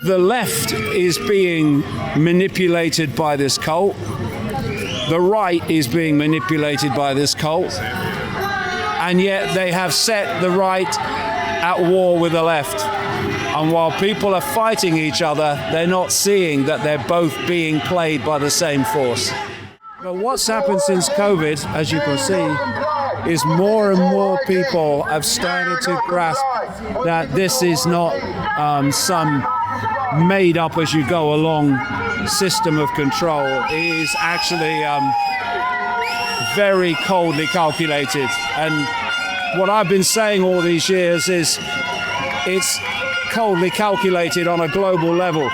The left is being manipulated by this cult. The right is being manipulated by this cult. And yet they have set the right at war with the left. And while people are fighting each other, they're not seeing that they're both being played by the same force. But what's happened since COVID, as you can see, is more and more people have started to grasp that this is not some made up as you go along system of control. It is actually very coldly calculated. And what I've been saying all these years is it's coldly calculated on a global level.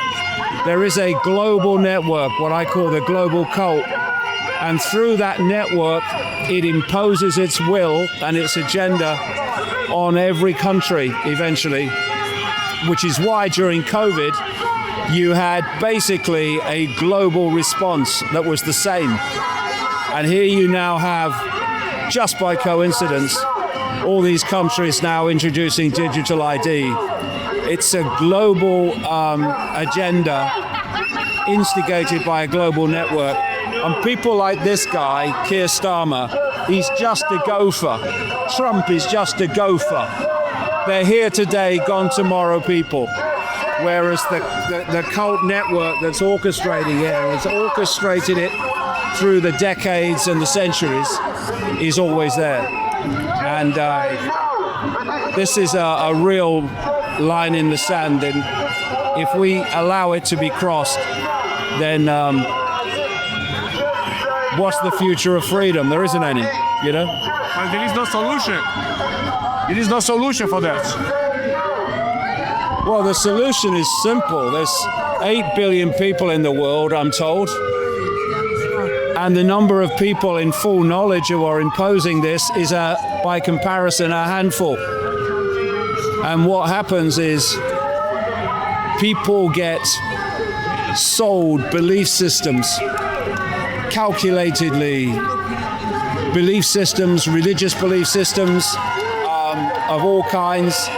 There is a global network, what I call the global cult. And through that network, it imposes its will and its agenda on every country eventually, which is why during COVID, you had basically a global response that was the same. And here you now have, just by coincidence, all these countries now introducing digital ID. It's a global agenda instigated by a global network. And people like this guy, Keir Starmer, he's just a gopher. Trump is just a gopher. They're here today, gone tomorrow people. Whereas the cult network that's orchestrating it, has orchestrated it through the decades and the centuries, is always there. And this is a real line in the sand. And if we allow it to be crossed, then what's the future of freedom? There isn't any, you know? But there is no solution. There is no solution for that. Well, the solution is simple. There's 8 billion people in the world, I'm told. And the number of people in full knowledge who are imposing this is, by comparison, a handful. And what happens is people get sold belief systems, calculatedly, belief systems, religious belief systems of all kinds,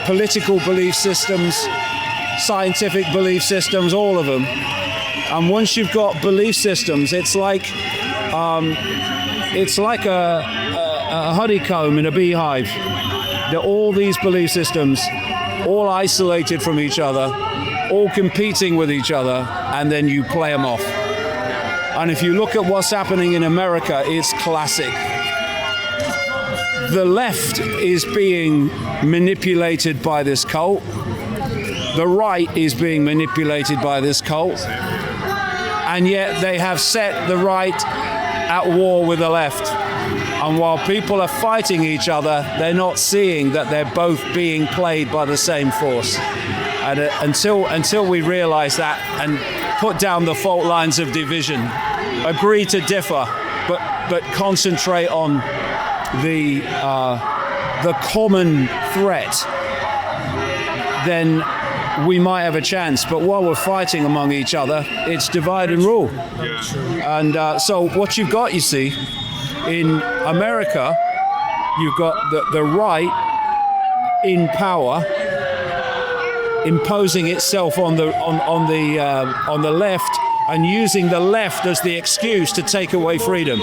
political belief systems, scientific belief systems, all of them. And once you've got belief systems, it's like a honeycomb in a beehive. They're all these belief systems, all isolated from each other, all competing with each other, and then you play them off. And if you look at what's happening in America, it's classic. The left is being manipulated by this cult. The right is being manipulated by this cult. And yet they have set the right at war with the left. And while people are fighting each other, they're not seeing that they're both being played by the same force. And until we realize that and put down the fault lines of division, agree to differ, but concentrate on the common threat, then we might have a chance. But while we're fighting among each other, it's divide and rule. And so what you've got, you see, in America, you've got the right in power imposing itself on the left and using the left as the excuse to take away freedom.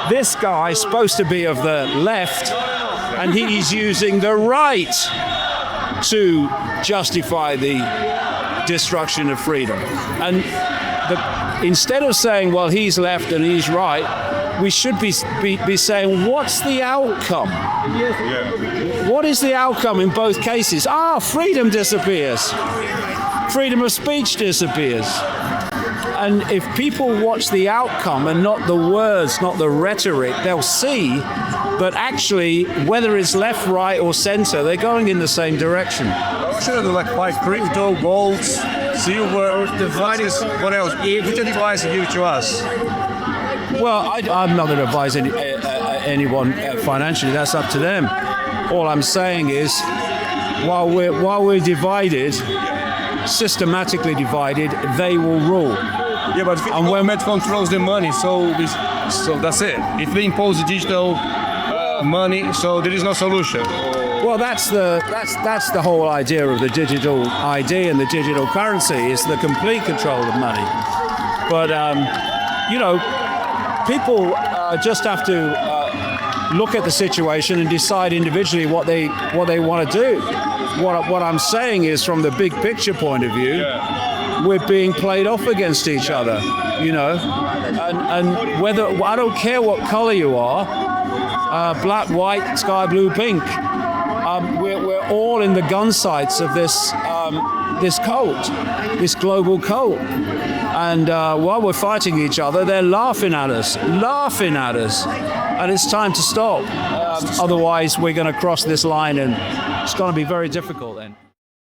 This guy is supposed to be of the left, and he's using the right to justify the destruction of freedom. And instead of saying, well, he's left and he's right, we should be saying, what's the outcome? What is the outcome in both cases? Freedom disappears. Freedom of speech disappears. And if people watch the outcome and not the words, not the rhetoric, they'll see that actually, whether it's left, right, or center, they're going in the same direction. Should like buy crypto, gold, silver, dividing. What else? Which advice you give to us? Well, I'm not going to advise anyone financially. That's up to them. All I'm saying is, while we're divided, systematically divided, they will rule. Yeah, but government controls the money, so that's it. If they impose digital money, so there is no solution. Well, that's the whole idea of the digital ID and the digital currency is the complete control of money. But people just have to look at the situation and decide individually what they want to do. What I'm saying is, from the big picture point of view, we're being played off against each other. And whether I don't care what color you are, black, white, sky blue, pink. We're all in the gun sights of this cult, this global cult. And while we're fighting each other, they're laughing at us. And it's time to stop. Otherwise, we're going to cross this line, and it's going to be very difficult then.